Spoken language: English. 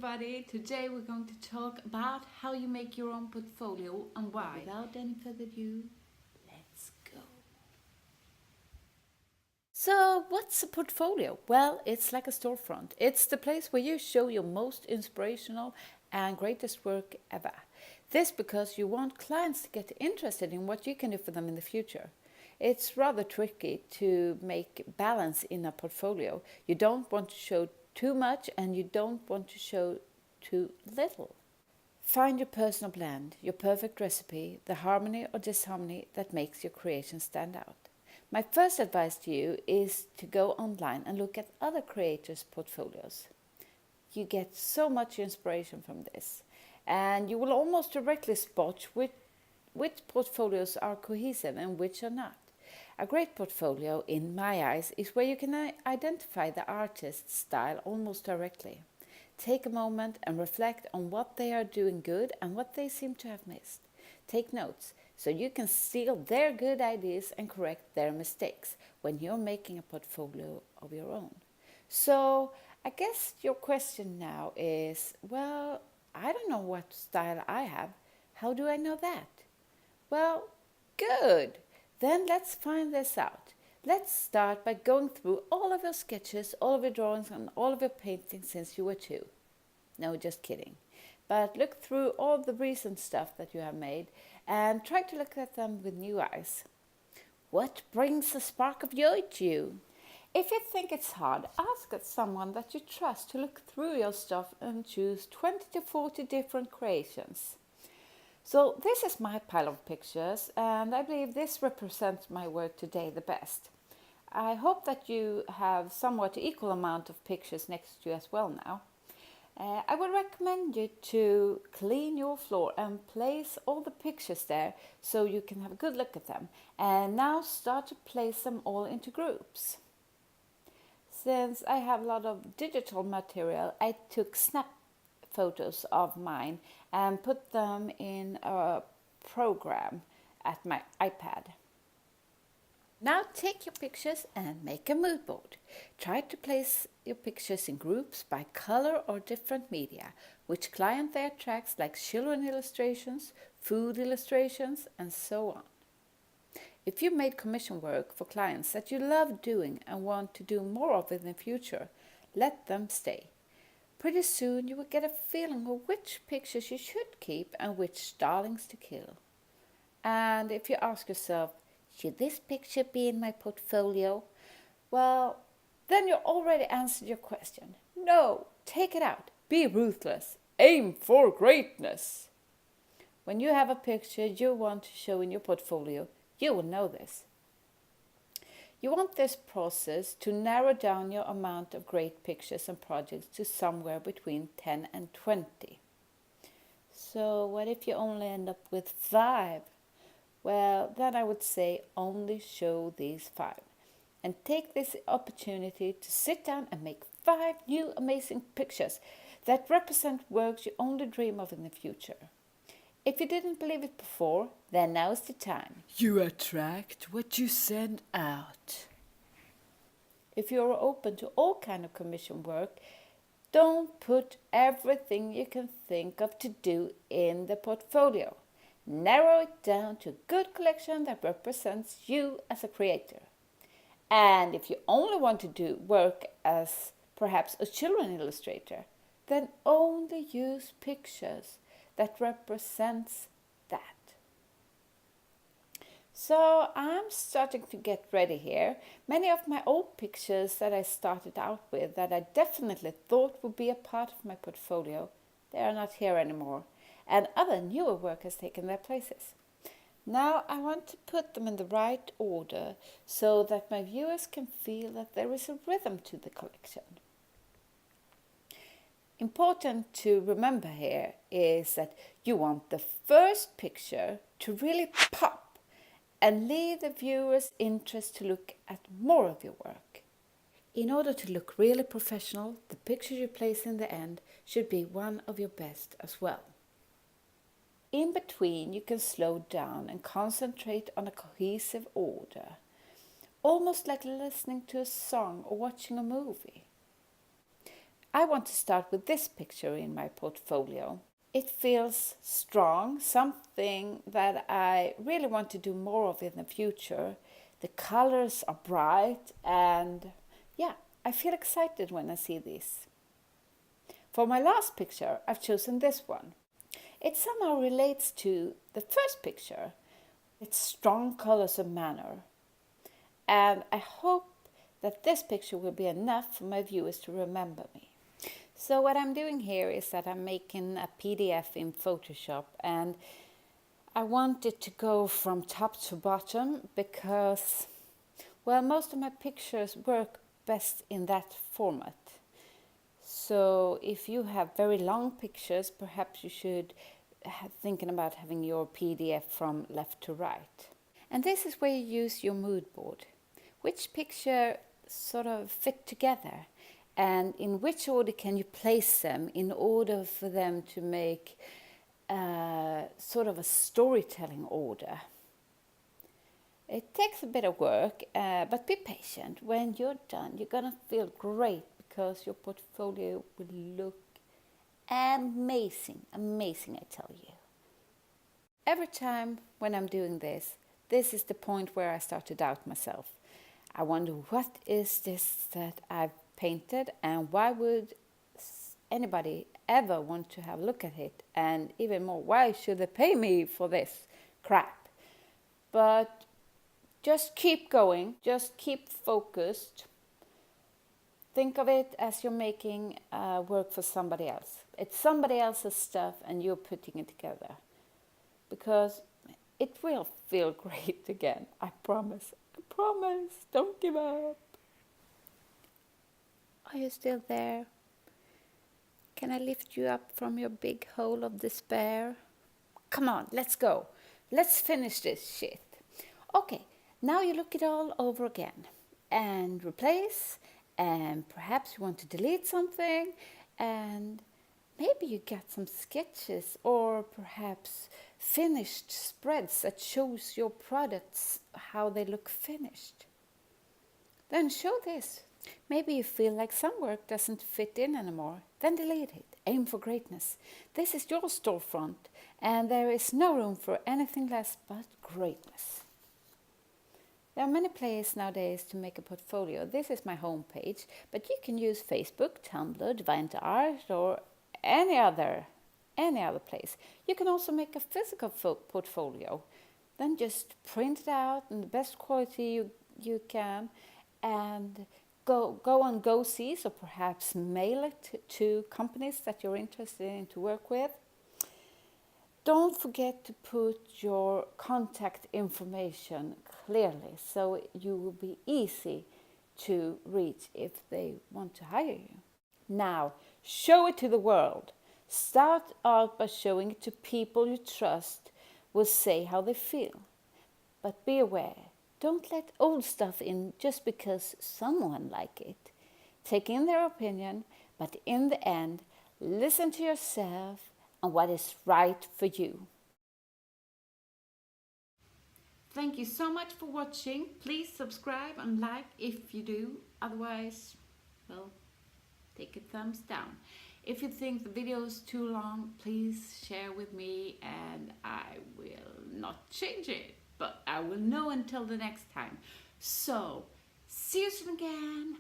everybody. Today we're going to talk about how you make your own portfolio and why. Without any further ado, let's go. So, what's a portfolio? Well, it's like a storefront. It's the place where you show your most inspirational and greatest work ever. This because you want clients to get interested in what you can do for them in the future. It's rather tricky to make balance in a portfolio. You don't want to show too much and you don't want to show too little. Find your personal blend, your perfect recipe, the harmony or disharmony that makes your creation stand out. My first advice to you is to go online and look at other creators' portfolios. You get so much inspiration from this, and you will almost directly spot which portfolios are cohesive and which are not. A great portfolio, in my eyes, is where you can identify the artist's style almost directly. Take a moment and reflect on what they are doing good and what they seem to have missed. Take notes so you can steal their good ideas and correct their mistakes when you're making a portfolio of your own. So, I guess your question now is, well, I don't know what style I have. How do I know that? Well, good. Then let's find this out. Let's start by going through all of your sketches, all of your drawings, and all of your paintings since you were 2. No, just kidding. But look through all the recent stuff that you have made and try to look at them with new eyes. What brings a spark of joy to you? If you think it's hard, ask someone that you trust to look through your stuff and choose 20 to 40 different creations. So this is my pile of pictures, and I believe this represents my work today the best. I hope that you have somewhat equal amount of pictures next to you as well now. I would recommend you to clean your floor and place all the pictures there so you can have a good look at them. And now start to place them all into groups. Since I have a lot of digital material, I took snap photos of mine and put them in a program at my iPad. Now take your pictures and make a mood board. Try to place your pictures in groups by color or different media, which client they attracts, like children illustrations, food illustrations, and so on. If you made commission work for clients that you love doing and want to do more of in the future, let them stay. Pretty soon you will get a feeling of which pictures you should keep and which darlings to kill. And if you ask yourself, should this picture be in my portfolio? Well, then you already answered your question. No, take it out. Be ruthless. Aim for greatness. When you have a picture you want to show in your portfolio, you will know this. You want this process to narrow down your amount of great pictures and projects to somewhere between 10 and 20. So what if you only end up with 5? Well, then I would say only show these 5. And take this opportunity to sit down and make 5 new amazing pictures that represent works you only dream of in the future. If you didn't believe it before, then now's the time. You attract what you send out. If you're open to all kind of commission work, don't put everything you can think of to do in the portfolio. Narrow it down to a good collection that represents you as a creator. And if you only want to do work as perhaps a children illustrator, then only use pictures that represents that. So I'm starting to get ready here. Many of my old pictures that I started out with that I definitely thought would be a part of my portfolio, they are not here anymore. And other newer work has taken their places. Now I want to put them in the right order so that my viewers can feel that there is a rhythm to the collection. Important to remember here is that you want the first picture to really pop and leave the viewer's interest to look at more of your work. In order to look really professional, the picture you place in the end should be one of your best as well. In between, you can slow down and concentrate on a cohesive order, almost like listening to a song or watching a movie. I want to start with this picture in my portfolio. It feels strong, something that I really want to do more of in the future. The colors are bright and yeah, I feel excited when I see this. For my last picture, I've chosen this one. It somehow relates to the first picture. It's strong colors and manner. And I hope that this picture will be enough for my viewers to remember me. So what I'm doing here is that I'm making a PDF in Photoshop, and I want it to go from top to bottom because, well, most of my pictures work best in that format. So if you have very long pictures, perhaps you should thinking about having your PDF from left to right. And this is where you use your mood board. Which picture sort of fit together, and in which order can you place them in order for them to make sort of a storytelling order. It takes a bit of work, but be patient. When you're done, you're gonna feel great because your portfolio will look amazing, amazing, I tell you. Every time when I'm doing this, this is the point where I start to doubt myself. I wonder, what is this that I've painted, and why would anybody ever want to have a look at it? And even more, why should they pay me for this crap? But just keep going, just keep focused. Think of it as you're making work for somebody else. It's somebody else's stuff and you're putting it together. Because it will feel great again, I promise. I promise, don't give up. Are you still there? Can I lift you up from your big hole of despair? Come on, let's go. Let's finish this shit. Okay, now you look it all over again and replace, and perhaps you want to delete something, and maybe you got some sketches or perhaps finished spreads that shows your products how they look finished. Then show this. Maybe you feel like some work doesn't fit in anymore. Then delete it. Aim for greatness. This is your storefront, and there is no room for anything less but greatness. There are many places nowadays to make a portfolio. This is my homepage, but you can use Facebook, Tumblr, DeviantArt, or any other place. You can also make a physical portfolio. Then just print it out in the best quality you can, and go on GoSees, or perhaps mail it to companies that you're interested in to work with. Don't forget to put your contact information clearly, so you will be easy to reach if they want to hire you. Now, show it to the world. Start out by showing it to people you trust will say how they feel. But be aware, don't let old stuff in just because someone likes it. Take in their opinion, but in the end, listen to yourself and what is right for you. Thank you so much for watching. Please subscribe and like if you do. Otherwise, well, take a thumbs down. If you think the video is too long, please share with me and I will not change it. But I will know until the next time. So, see you soon again.